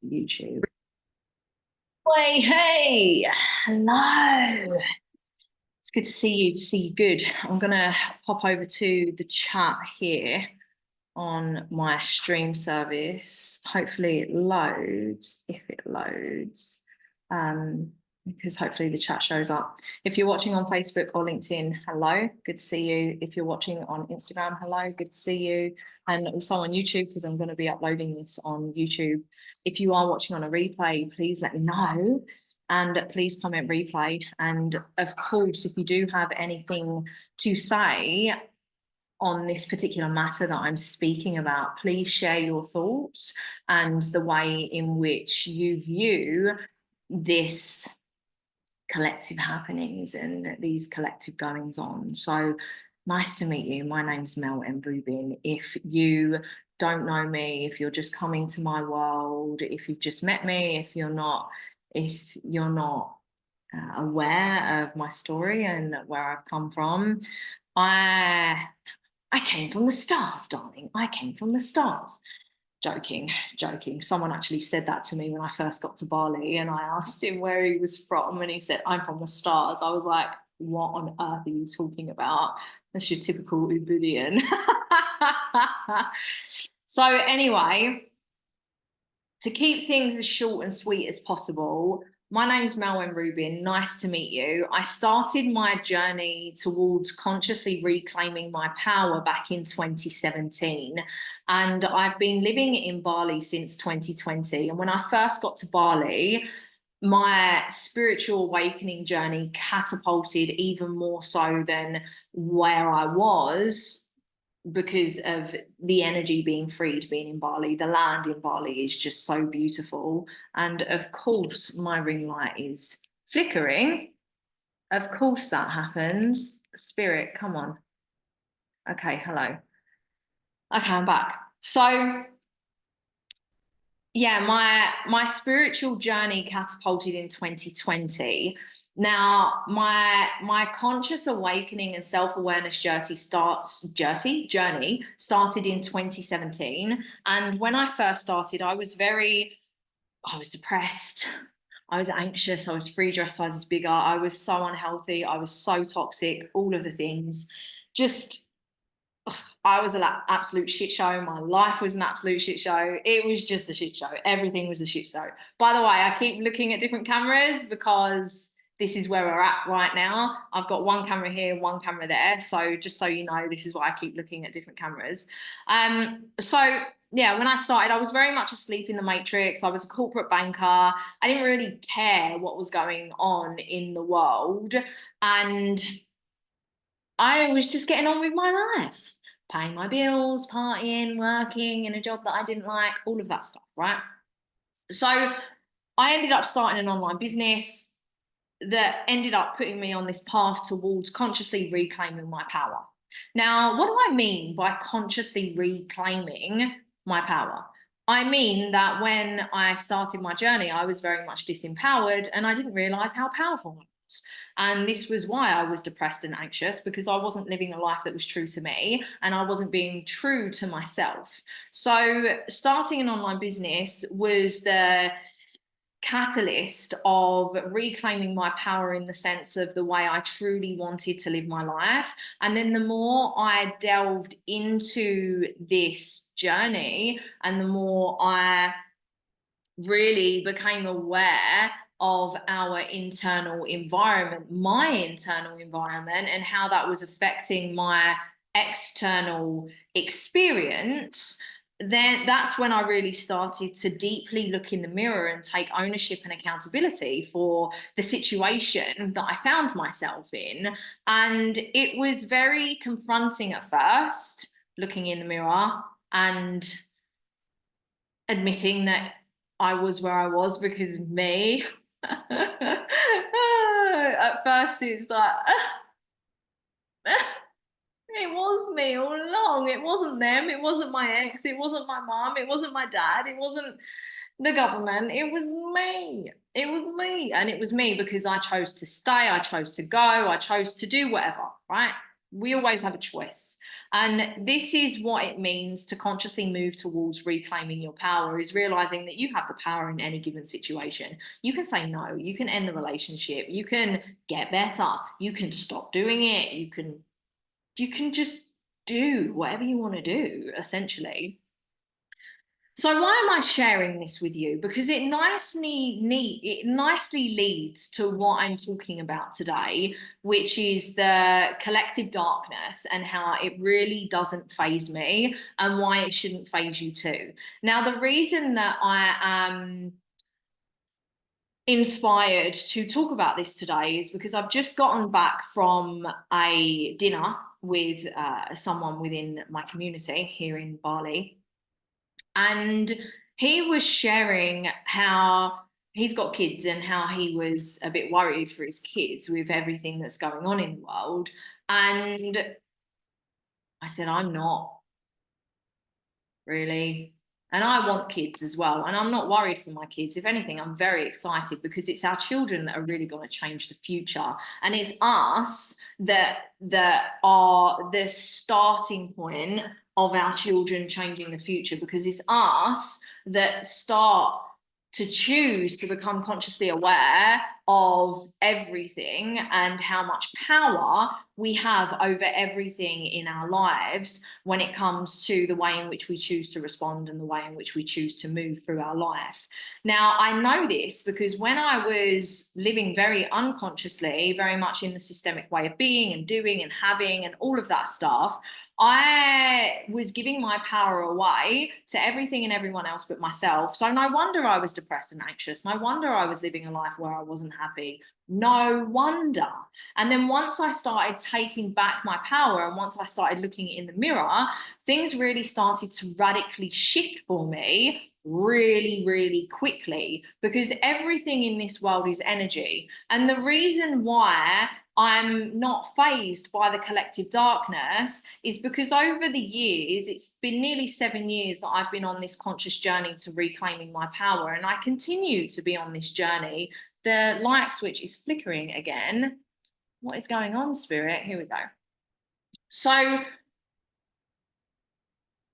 YouTube. Hey, hey, hello. It's good to see you good. I'm gonna pop over to the chat here on my stream service. Hopefully it loads, if it loads. Because hopefully the chat shows up. If you're watching on Facebook or LinkedIn, hello, good to see you. If you're watching on Instagram, hello, good to see you. And also on YouTube, because I'm going to be uploading this on YouTube. If you are watching on a replay, please let me know. And please comment replay. And of course, if you do have anything to say on this particular matter that I'm speaking about, please share your thoughts and the way in which you view this collective happenings and these collective goings on. So nice to meet you. My name's Mel M. Rubin. If you don't know me, if you're just coming to my world, if you've just met me, if you're not aware of my story and where I've come from, I came from the stars, darling. I came from the stars. Joking, joking. Someone actually said that to me when I first got to Bali, and I asked him where he was from, and he said, I'm from the stars. I was like, what on earth are you talking about? That's your typical Ubudian. So anyway, to keep things as short and sweet as possible, my name's Mel M. Rubin. Nice to meet you. I started my journey towards consciously reclaiming my power back in 2017. And I've been living in Bali since 2020. And when I first got to Bali, my spiritual awakening journey catapulted even more so than where I was, because of the energy being freed, being in Bali. The land in Bali is just so beautiful. And of course, my ring light is flickering. Of course that happens. Spirit, come on. Okay, hello. Okay, I'm back. So yeah, my spiritual journey catapulted in 2020. Now, my conscious awakening and self-awareness journey started in 2017. And when I first started, I was depressed, I was anxious, I was 3 dress sizes bigger, I was so unhealthy, I was so toxic, all of the things. Just I was an absolute shit show. My life was an absolute shit show. It was just a shit show. Everything was a shit show. By the way, I keep looking at different cameras because this is where we're at right now. I've got one camera here, one camera there. So just so you know, this is why I keep looking at different cameras. So yeah, when I started, I was very much asleep in the matrix. I was a corporate banker. I didn't really care what was going on in the world. And I was just getting on with my life, paying my bills, partying, working in a job that I didn't like, all of that stuff, right? So I ended up starting an online business that ended up putting me on this path towards consciously reclaiming my power. Now, what do I mean by consciously reclaiming my power? I mean that when I started my journey, I was very much disempowered and I didn't realize how powerful I was. And this was why I was depressed and anxious, because I wasn't living a life that was true to me and I wasn't being true to myself. So starting an online business was the catalyst of reclaiming my power in the sense of the way I truly wanted to live my life. And then the more I delved into this journey and the more I really became aware of our internal environment, my internal environment, and how that was affecting my external experience, then that's when I really started to deeply look in the mirror and take ownership and accountability for the situation that I found myself in. And it was very confronting at first, looking in the mirror and admitting that I was where I was, because me, at first it's like, it was me all along. It wasn't them. It wasn't my ex. It wasn't my mom. It wasn't my dad. It wasn't the government. It was me. It was me. And it was me because I chose to stay. I chose to go. I chose to do whatever, right? We always have a choice. And this is what it means to consciously move towards reclaiming your power, is realizing that you have the power in any given situation. You can say no, you can end the relationship, you can get better, you can stop doing it, you can just do whatever you want to do, essentially. So why am I sharing this with you? Because it nicely leads to what I'm talking about today, which is the collective darkness and how it really doesn't faze me and why it shouldn't faze you too. Now, the reason that I am inspired to talk about this today is because I've just gotten back from a dinner with someone within my community here in Bali. And he was sharing how he's got kids and how he was a bit worried for his kids with everything that's going on in the world. And I said, I'm not really. And I want kids as well. And I'm not worried for my kids. If anything, I'm very excited because it's our children that are really going to change the future. And it's us that are the starting point of our children changing the future, because it's us that start to choose to become consciously aware of everything and how much power we have over everything in our lives when it comes to the way in which we choose to respond and the way in which we choose to move through our life. Now, I know this because when I was living very unconsciously, very much in the systemic way of being and doing and having and all of that stuff, I was giving my power away to everything and everyone else but myself. So no wonder I was depressed and anxious. No wonder I was living a life where I wasn't happy. No wonder. And then once I started taking back my power and once I started looking in the mirror, things really started to radically shift for me really, really quickly, because everything in this world is energy. And the reason why I'm not fazed by the collective darkness is because over the years, it's been nearly 7 years that I've been on this conscious journey to reclaiming my power, and I continue to be on this journey. The light switch is flickering again. What is going on, Spirit? Here we go. So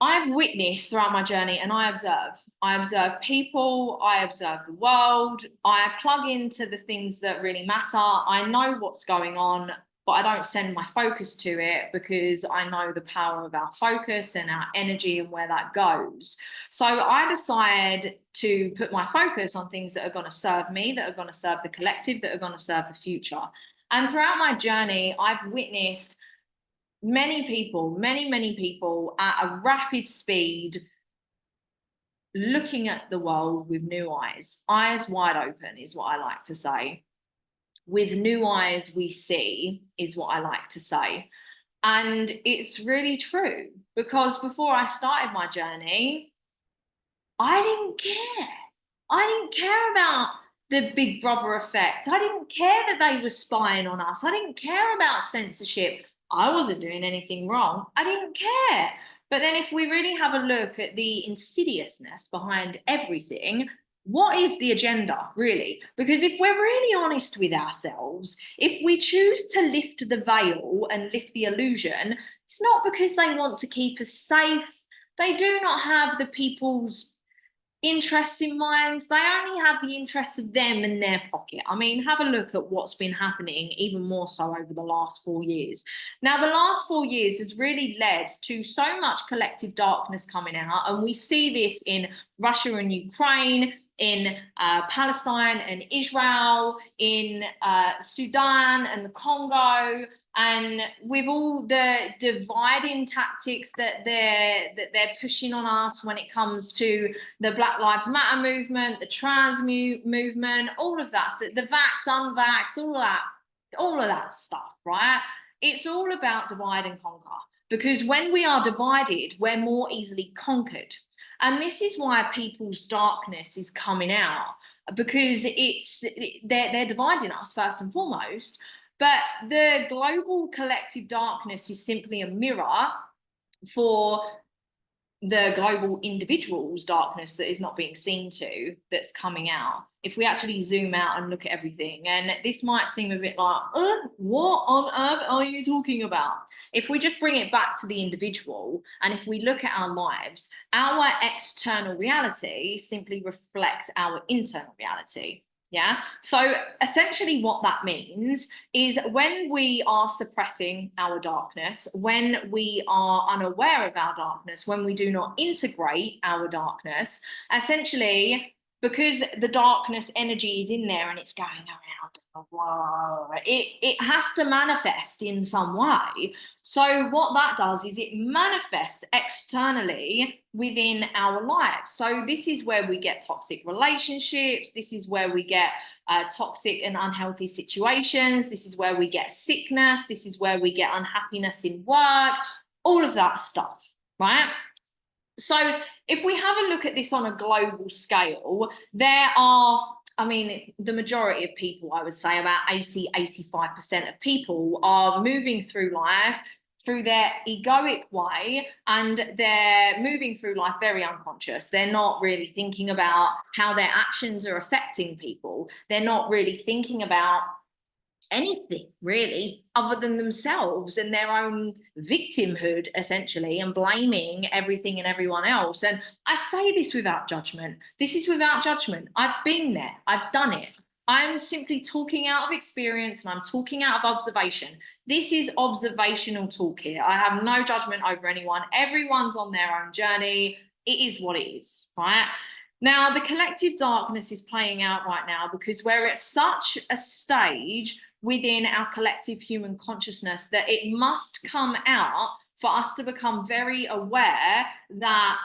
I've witnessed throughout my journey, and I observe people, I observe the world, I plug into the things that really matter. I know what's going on, but I don't send my focus to it because I know the power of our focus and our energy and where that goes. So I decide to put my focus on things that are going to serve me, that are going to serve the collective, that are going to serve the future. And throughout my journey, I've witnessed many people at a rapid speed looking at the world with new eyes wide open is what I like to say. With new eyes we see is what I like to say. And it's really true, because before I started my journey, I didn't care. I didn't care about the Big Brother effect. I didn't care that they were spying on us. I didn't care about censorship. I wasn't doing anything wrong. I didn't care. But then if we really have a look at the insidiousness behind everything, what is the agenda, really? Because if we're really honest with ourselves, if we choose to lift the veil and lift the illusion, it's not because they want to keep us safe. They do not have the people's interests in mind. They only have the interests of them in their pocket. I mean, have a look at what's been happening even more so over the last 4 years. Now, the last 4 years has really led to so much collective darkness coming out, and we see this in Russia and Ukraine, in Palestine and Israel, in Sudan and the Congo, and with all the dividing tactics that they're pushing on us when it comes to the Black Lives Matter movement, the trans movement, all of that, the vax, unvax, all of that stuff, right? It's all about divide and conquer, because when we are divided, we're more easily conquered. And this is why people's darkness is coming out, because they're dividing us first and foremost. But the global collective darkness is simply a mirror for the global individual's darkness that is not being seen to, that's coming out, if we actually zoom out and look at everything, and this might seem a bit like, what on earth are you talking about? If we just bring it back to the individual, and if we look at our lives, our external reality simply reflects our internal reality. Yeah. So essentially, what that means is when we are suppressing our darkness, when we are unaware of our darkness, when we do not integrate our darkness, essentially, because the darkness energy is in there and it's going around, it has to manifest in some way. So what that does is it manifests externally within our lives. So this is where we get toxic relationships. This is where we get toxic and unhealthy situations. This is where we get sickness. This is where we get unhappiness in work, all of that stuff, right? So if we have a look at this on a global scale, there are, I mean, the majority of people, I would say about 80–85% of people are moving through life through their egoic way, and they're moving through life very unconscious. They're not really thinking about how their actions are affecting people. They're not really thinking about anything really other than themselves and their own victimhood, essentially, and blaming everything and everyone else. And I say this without judgment. This is without judgment. I've been there. I've done it. I'm simply talking out of experience, and I'm talking out of observation. This is observational talk here. I have no judgment over anyone. Everyone's on their own journey. It is what it is, right? Now, the collective darkness is playing out right now because we're at such a stage within our collective human consciousness that it must come out for us to become very aware that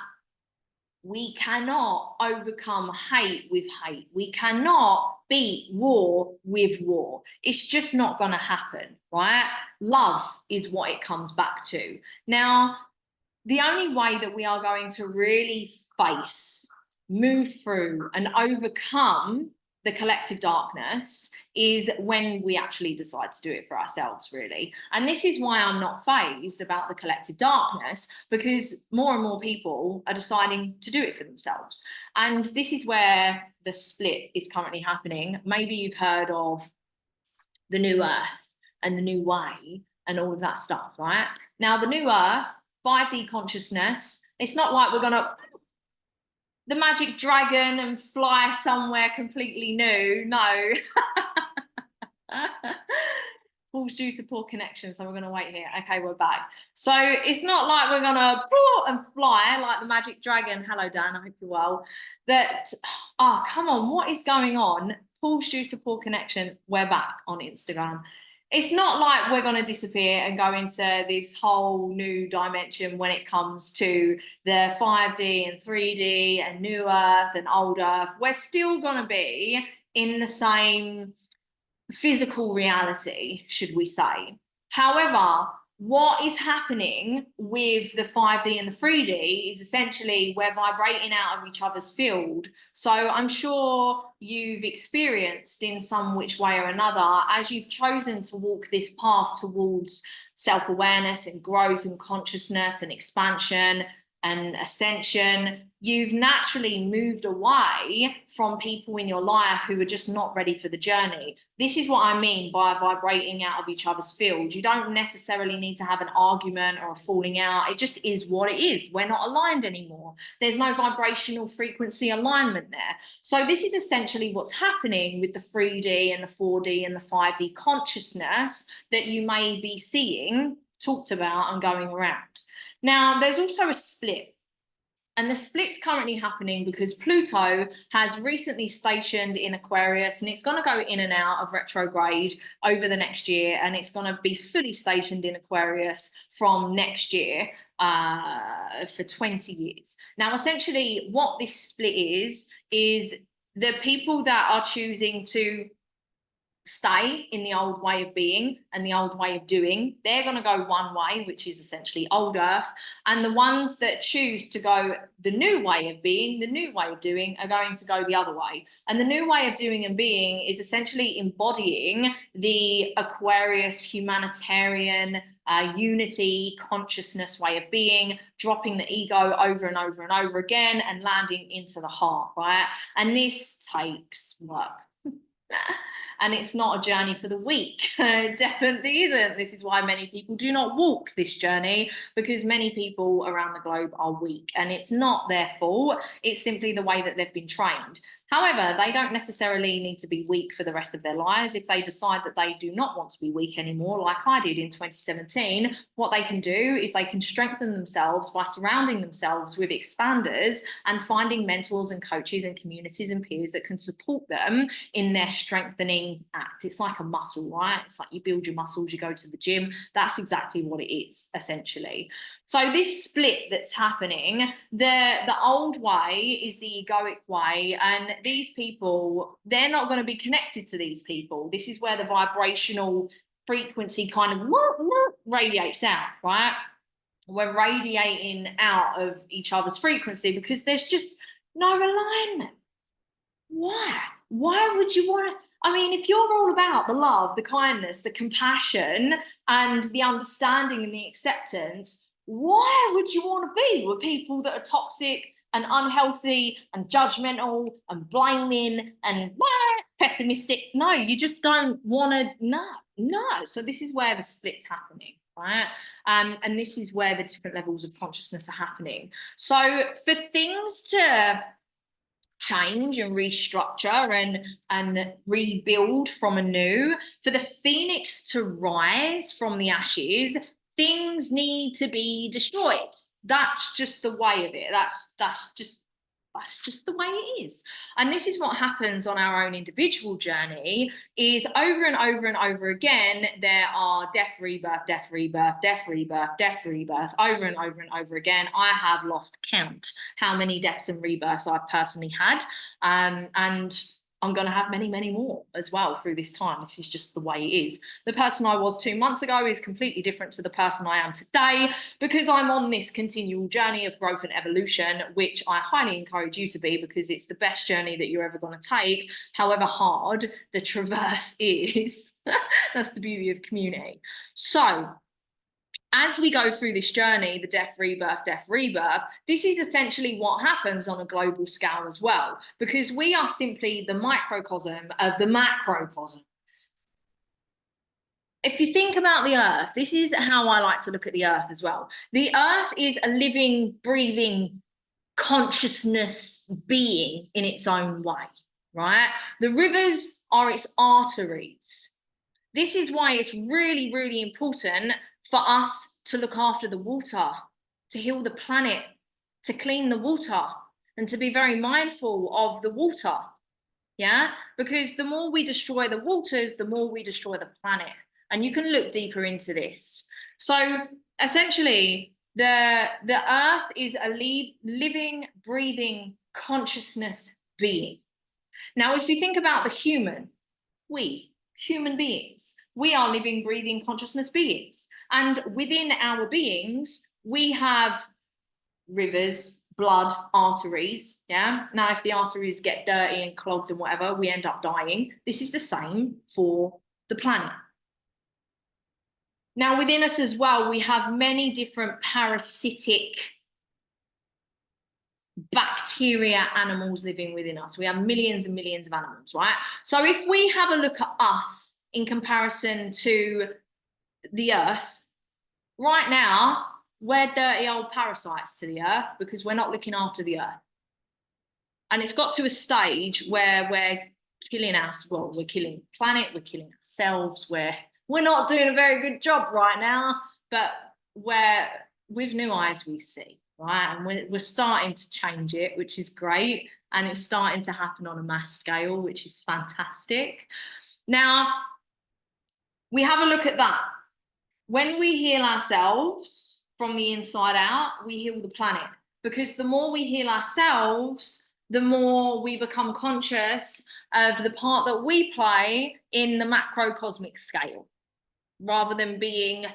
we cannot overcome hate with hate. We cannot beat war with war. It's just not going to happen, right? Love is what it comes back to. Now, the only way that we are going to really face, move through, and overcome the collective darkness is when we actually decide to do it for ourselves, really. And this is why I'm not fazed about the collective darkness, because more and more people are deciding to do it for themselves. And this is where the split is currently happening. Maybe you've heard of the new earth and the new way and all of that stuff, right? Now, the new earth, 5D consciousness, it's not like we're gonna the magic dragon and fly somewhere completely new. No. Falls due to poor connection, so we're going to wait here. Okay, we're back. So it's not like we're going to and fly like the magic dragon. Hello, Dan, I hope you're well. Oh, come on, what is going on? Falls due to poor connection. We're back on Instagram. It's not like we're going to disappear and go into this whole new dimension when it comes to the 5D and 3D and new earth and old earth. We're still going to be in the same physical reality, should we say. However, what is happening with the 5D and the 3D is essentially we're vibrating out of each other's field. So I'm sure you've experienced in some which way or another, as you've chosen to walk this path towards self-awareness and growth and consciousness and expansion and ascension, you've naturally moved away from people in your life who are just not ready for the journey. This is what I mean by vibrating out of each other's field. You don't necessarily need to have an argument or a falling out. It just is what it is. We're not aligned anymore. There's no vibrational frequency alignment there. So this is essentially what's happening with the 3D and the 4D and the 5D consciousness that you may be seeing talked about and going around. Now, there's also a split. And the split's currently happening because Pluto has recently stationed in Aquarius, and it's going to go in and out of retrograde over the next year, and it's going to be fully stationed in Aquarius from next year for 20 years. Now, essentially, what this split is the people that are choosing to stay in the old way of being and the old way of doing, they're going to go one way, which is essentially old earth. And the ones that choose to go the new way of being, the new way of doing, are going to go the other way. And the new way of doing and being is essentially embodying the Aquarius humanitarian unity consciousness way of being, dropping the ego over and over and over again and landing into the heart, right? And this takes work. And it's not a journey for the weak. It definitely isn't. This is why many people do not walk this journey, because many people around the globe are weak, and it's not their fault. It's simply the way that they've been trained. However, they don't necessarily need to be weak for the rest of their lives. If they decide that they do not want to be weak anymore, like I did in 2017, what they can do is they can strengthen themselves by surrounding themselves with expanders and finding mentors and coaches and communities and peers that can support them in their strengthening act. It's like a muscle, right? It's like you build your muscles, you go to the gym. That's exactly what it is, essentially. So this split that's happening, the old way is the egoic way, and these people, they're not going to be connected to these people. This is where the vibrational frequency kind of radiates out, right? We're radiating out of each other's frequency because there's just no alignment. Why would you want to? I mean, if you're all about the love, the kindness, the compassion, and the understanding and the acceptance, why would you want to be with people that are toxic and unhealthy and judgmental and blaming and pessimistic? No, you just don't want to. No. So this is where the split's happening, right? And this is where the different levels of consciousness are happening. So for things to change and restructure and rebuild from anew, for the phoenix to rise from the ashes, things need to be destroyed. That's just the way of it. That's just the way it is. And this is what happens on our own individual journey, is over and over and over again, there are death, rebirth, death, rebirth, death, rebirth, death, rebirth, over and over and over again. I have lost count how many deaths and rebirths I've personally had. And I'm going to have many, many more as well through this time. This is just the way it is. The person I was 2 months ago is completely different to the person I am today, because I'm on this continual journey of growth and evolution, which I highly encourage you to be, because it's the best journey that you're ever going to take, however hard the traverse is. That's the beauty of community. So as we go through this journey, the death, rebirth, this is essentially what happens on a global scale as well, because we are simply the microcosm of the macrocosm. If you think about the earth, this is how I like to look at the earth as well. The earth is a living, breathing consciousness being in its own way, right? The rivers are its arteries. This is why it's really, really important for us to look after the water, to heal the planet, to clean the water, and to be very mindful of the water, yeah? Because the more we destroy the waters, the more we destroy the planet. And you can look deeper into this. So essentially, the earth is a living, breathing consciousness being. Now, if you think about the human beings, we are living, breathing consciousness beings. And within our beings, we have rivers, blood, arteries, yeah? Now, if the arteries get dirty and clogged and whatever, we end up dying. This is the same for the planet. Now, within us as well, we have many different parasitic bacteria animals living within us. We have millions and millions of animals, right? So if we have a look at us in comparison to the earth, right now, we're dirty old parasites to the earth because we're not looking after the earth. And it's got to a stage where we're killing us. Well, we're killing the planet, we're killing ourselves, we're not doing a very good job right now, but with new eyes we see, right? And we're starting to change it, which is great. And it's starting to happen on a mass scale, which is fantastic. Now, we have a look at that. When we heal ourselves from the inside out, we heal the planet. Because the more we heal ourselves, the more we become conscious of the part that we play in the macrocosmic scale, rather than being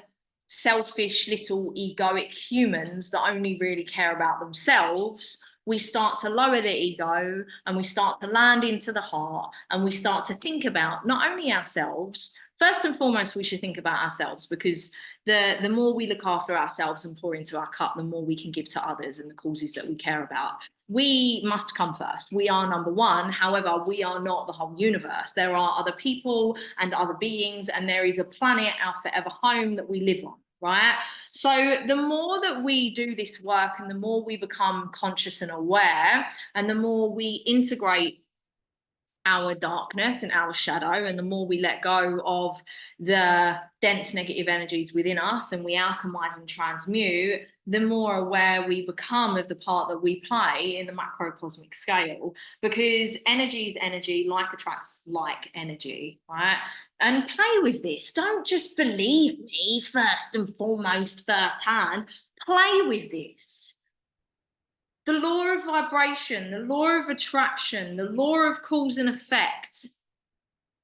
selfish little egoic humans that only really care about themselves. We start to lower the ego and we start to land into the heart, and we start to think about not only ourselves. First and foremost, we should think about ourselves, because the more we look after ourselves and pour into our cup, the more we can give to others and the causes that we care about. We must come first. We are number one. However, we are not the whole universe. There are other people and other beings, and there is a planet, our forever home, that we live on, right? So the more that we do this work, and the more we become conscious and aware, and the more we integrate our darkness and our shadow, and the more we let go of the dense negative energies within us and we alchemize and transmute, the more aware we become of the part that we play in the macrocosmic scale. Because energy is energy, like attracts like energy, right? And play with this. Don't just believe me first and foremost, firsthand. Play with this. The law of vibration, the law of attraction, the law of cause and effect,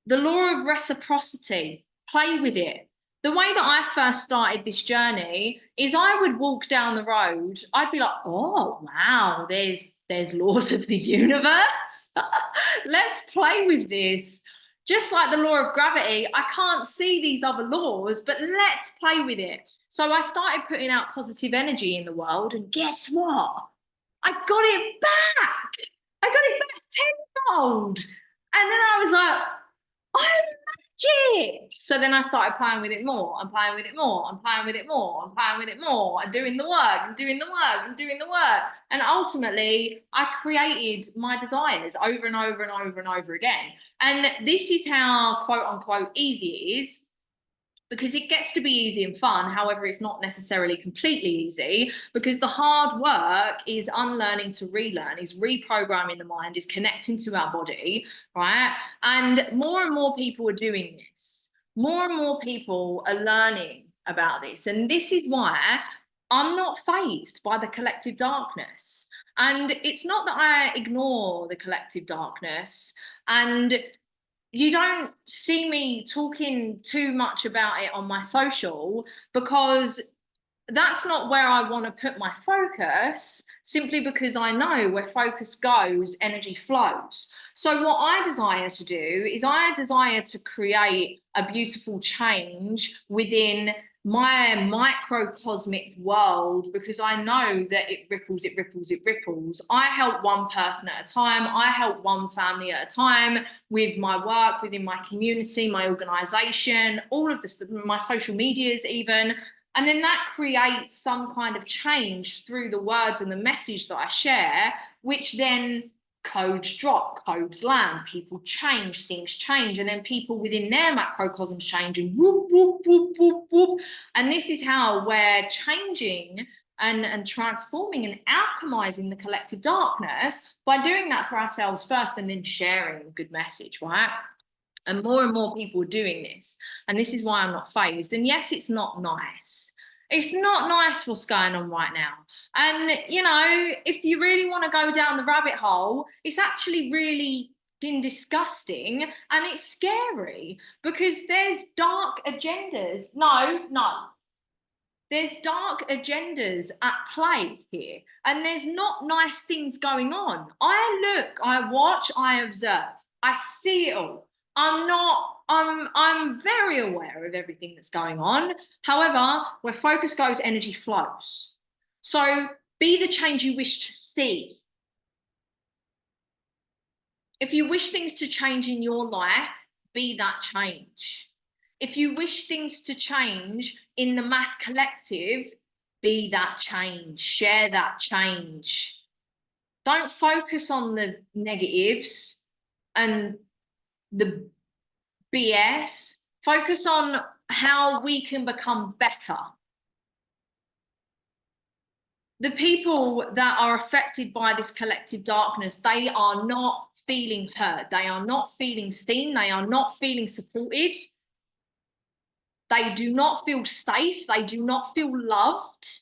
the law of reciprocity. Play with it. The way that I first started this journey is I would walk down the road. I'd be like, oh, wow, there's laws of the universe. Let's play with this. Just like the law of gravity, I can't see these other laws, but let's play with it. So I started putting out positive energy in the world, and guess what? I got it back. I got it back tenfold. And then I was like, I'm magic. So then I started playing with it more and playing with it more and playing with it more and playing with it more and doing the work and doing the work and doing the work. And ultimately, I created my desires over and over and over and over again. And this is how, quote unquote, easy it is, because it gets to be easy and fun. However, it's not necessarily completely easy, because the hard work is unlearning to relearn, is reprogramming the mind, is connecting to our body, right? And more people are doing this. More and more people are learning about this. And this is why I'm not fazed by the collective darkness. And it's not that I ignore the collective darkness, and you don't see me talking too much about it on my social, because that's not where I want to put my focus, simply because I know where focus goes, energy flows. So what I desire to do is I desire to create a beautiful change within my microcosmic world, because I know that it ripples, it ripples, it ripples. I help one person at a time. I help one family at a time with my work, within my community, my organization, all of this, my social medias even. And then that creates some kind of change through the words and the message that I share, which then codes drop, codes land, people change, things change, and then people within their macrocosms change, and whoop, whoop, whoop, whoop, whoop. And this is how we're changing and transforming and alchemizing the collective darkness, by doing that for ourselves first and then sharing a good message, right? And more people are doing this. And this is why I'm not fazed. And yes, it's not nice. It's not nice what's going on right now. And, you know, if you really want to go down the rabbit hole, it's actually really been disgusting, and it's scary, because there's dark agendas. No. There's dark agendas at play here, and there's not nice things going on. I look, I watch, I observe, I see it all. I'm very aware of everything that's going on. However, where focus goes, energy flows. So be the change you wish to see. If you wish things to change in your life, be that change. If you wish things to change in the mass collective, be that change, share that change. Don't focus on the negatives and the BS. Focus on how we can become better. The people that are affected by this collective darkness, they are not feeling heard. They are not feeling seen. They are not feeling supported. They do not feel safe. They do not feel loved.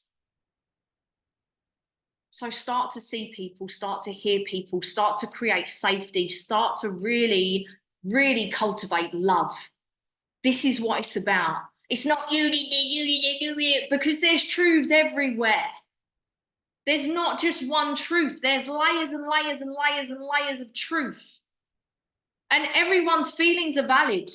So start to see people, start to hear people, start to create safety, start to really, really cultivate love. This is what it's about. It's not you need to do it, because there's truths everywhere. There's not just one truth. There's layers and layers and layers and layers of truth. And everyone's feelings are valid.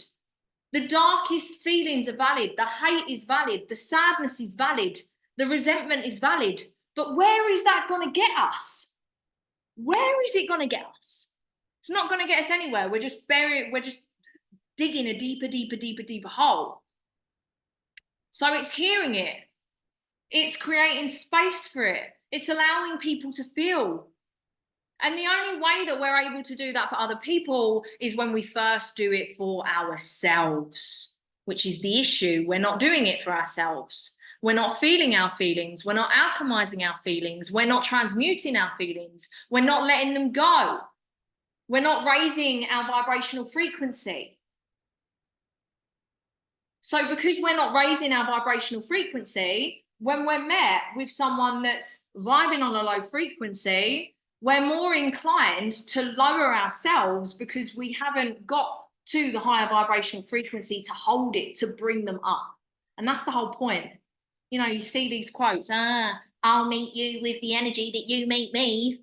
The darkest feelings are valid. The hate is valid. The sadness is valid. The resentment is valid. But where is that going to get us? Where is it going to get us? It's not going to get us anywhere. We're just burying, we're just digging a deeper, deeper, deeper, deeper hole. So it's hearing it. It's creating space for it. It's allowing people to feel. And the only way that we're able to do that for other people is when we first do it for ourselves, which is the issue. We're not doing it for ourselves. We're not feeling our feelings. We're not alchemizing our feelings. We're not transmuting our feelings. We're not letting them go. We're not raising our vibrational frequency. So because we're not raising our vibrational frequency, when we're met with someone that's vibing on a low frequency, we're more inclined to lower ourselves because we haven't got to the higher vibrational frequency to hold it, to bring them up. And that's the whole point. You know, you see these quotes, I'll meet you with the energy that you meet me.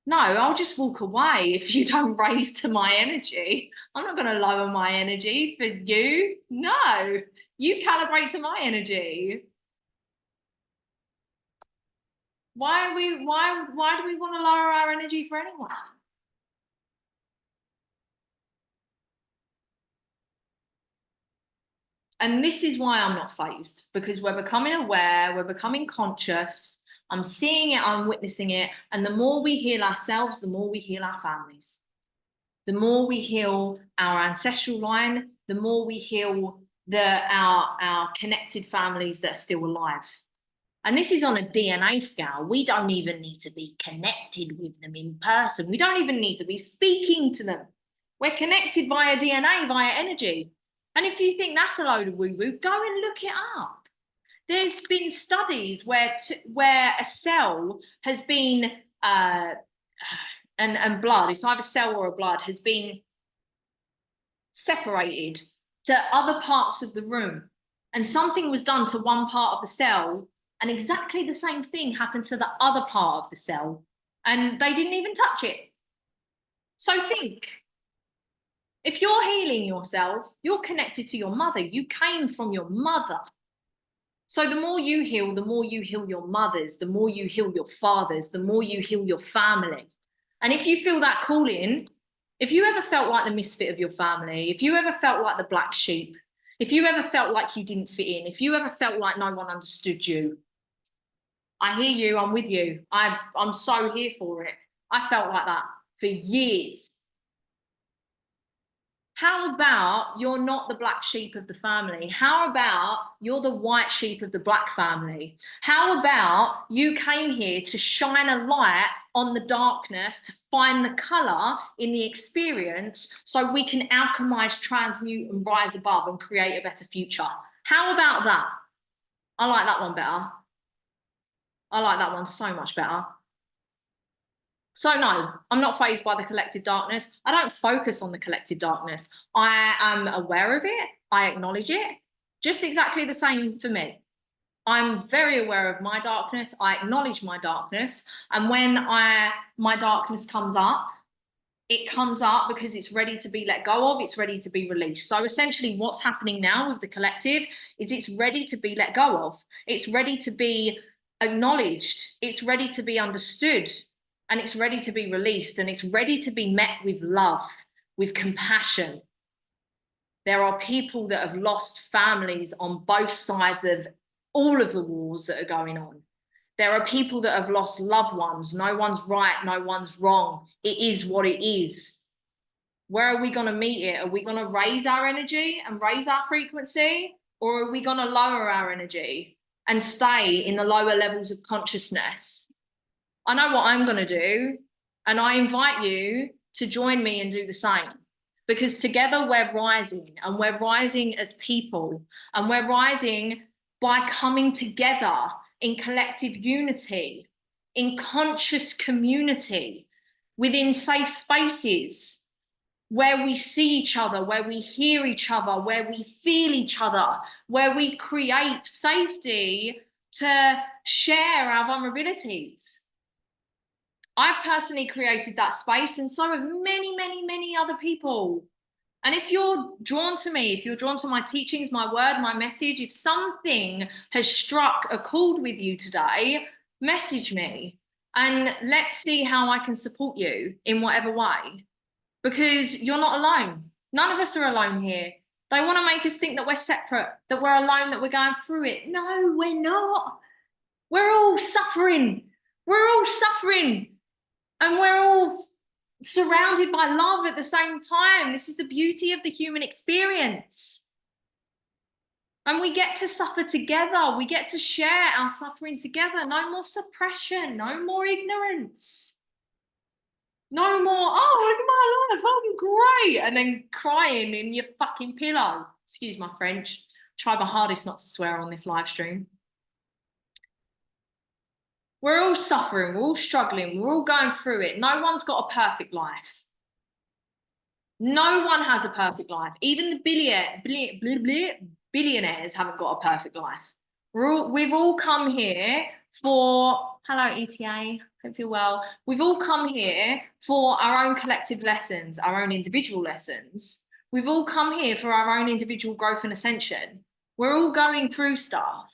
No, I'll just walk away if you don't raise to my energy. I'm not going to lower my energy for you. No, you calibrate to my energy. Why do we want to lower our energy for anyone? And this is why I'm not fazed, because we're becoming aware, we're becoming conscious. I'm seeing it, I'm witnessing it. And the more we heal ourselves, the more we heal our families. The more we heal our ancestral line, the more we heal our connected families that are still alive. And this is on a DNA scale. We don't even need to be connected with them in person. We don't even need to be speaking to them. We're connected via DNA, via energy. And if you think that's a load of woo-woo, go and look it up. There's been studies where a cell has been, and blood, it's either cell or a blood, has been separated to other parts of the room. And something was done to one part of the cell, and exactly the same thing happened to the other part of the cell, and they didn't even touch it. So think, if you're healing yourself, you're connected to your mother. You came from your mother. So the more you heal your mothers, the more you heal your fathers, the more you heal your family. And if you feel that calling, if you ever felt like the misfit of your family, if you ever felt like the black sheep, if you ever felt like you didn't fit in, if you ever felt like no one understood you, I hear you, I'm with you. I'm so here for it. I felt like that for years. How about you're not the black sheep of the family? How about you're the white sheep of the black family? How about you came here to shine a light on the darkness, to find the color in the experience so we can alchemize, transmute, and rise above and create a better future? How about that? I like that one better. I like that one so much better. So no, I'm not fazed by the collective darkness. I don't focus on the collective darkness. I am aware of it. I acknowledge it. Just exactly the same for me. I'm very aware of my darkness. I acknowledge my darkness. And when my darkness comes up, it comes up because it's ready to be let go of. It's ready to be released. So essentially what's happening now with the collective is it's ready to be let go of. It's ready to be acknowledged. It's ready to be understood. And it's ready to be released, and it's ready to be met with love, with compassion. There are people that have lost families on both sides of all of the wars that are going on. There are people that have lost loved ones. No one's right, no one's wrong. It is what it is. Where are we going to meet it? Are we going to raise our energy and raise our frequency? Or are we going to lower our energy and stay in the lower levels of consciousness? I know what I'm going to do, and I invite you to join me and do the same, because together we're rising, and we're rising as people, and we're rising by coming together in collective unity. in conscious community, within safe spaces where we see each other, where we hear each other, where we feel each other, where we create safety to share our vulnerabilities. I've personally created that space, and so have many, many, many other people. And if you're drawn to me, if you're drawn to my teachings, my word, my message, if something has struck a chord with you today, message me and let's see how I can support you in whatever way. Because you're not alone. None of us are alone here. They want to make us think that we're separate, that we're alone, that we're going through it. No, we're not. We're all suffering. We're all suffering. And we're all surrounded by love at the same time. This is the beauty of the human experience. And we get to suffer together. We get to share our suffering together. No more suppression, no more ignorance. No more, oh, look at my life, I'm great. And then crying in your fucking pillow. Excuse my French. Try my hardest not to swear on this live stream. We're all suffering, we're all struggling, we're all going through it. No one's got a perfect life. No one has a perfect life. Even the billionaires haven't got a perfect life. We've all come here for, hello ETA, hope you're well. We've all come here for our own collective lessons, our own individual lessons. We've all come here for our own individual growth and ascension. We're all going through stuff.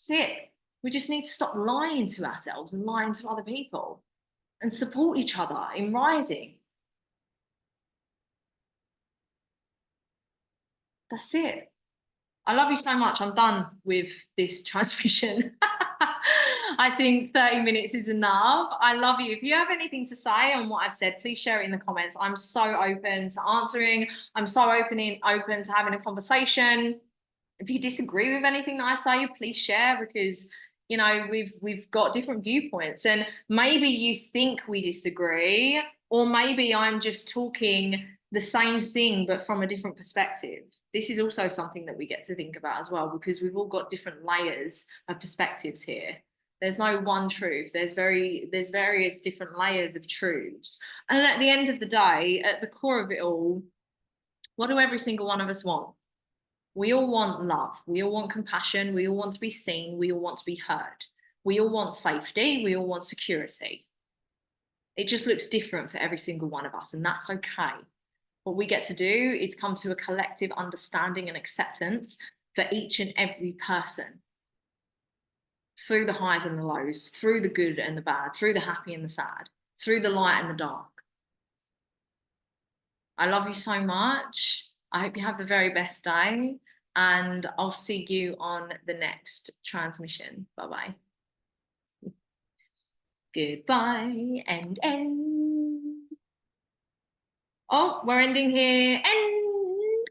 That's it. We just need to stop lying to ourselves and lying to other people and support each other in rising. That's it. I love you so much. I'm done with this transmission. I think 30 minutes is enough. I love you. If you have anything to say on what I've said, please share it in the comments. I'm so open to answering. I'm so open to having a conversation. If you disagree with anything that I say, please share, because you know we've got different viewpoints, and maybe you think we disagree, or maybe I'm just talking the same thing but from a different perspective. This is also something that we get to think about as well, because we've all got different layers of perspectives here. There's no one truth. There's various different layers of truths. And at the end of the day, at the core of it all, what do every single one of us want? We all want love. We all want compassion. We all want to be seen. We all want to be heard. We all want safety. We all want security. It just looks different for every single one of us, and that's okay. What we get to do is come to a collective understanding and acceptance for each and every person, through the highs and the lows, through the good and the bad, through the happy and the sad, through the light and the dark. I love you so much. I hope you have the very best day, and I'll see you on the next transmission. Bye-bye. Goodbye and end. Oh, we're ending here. End.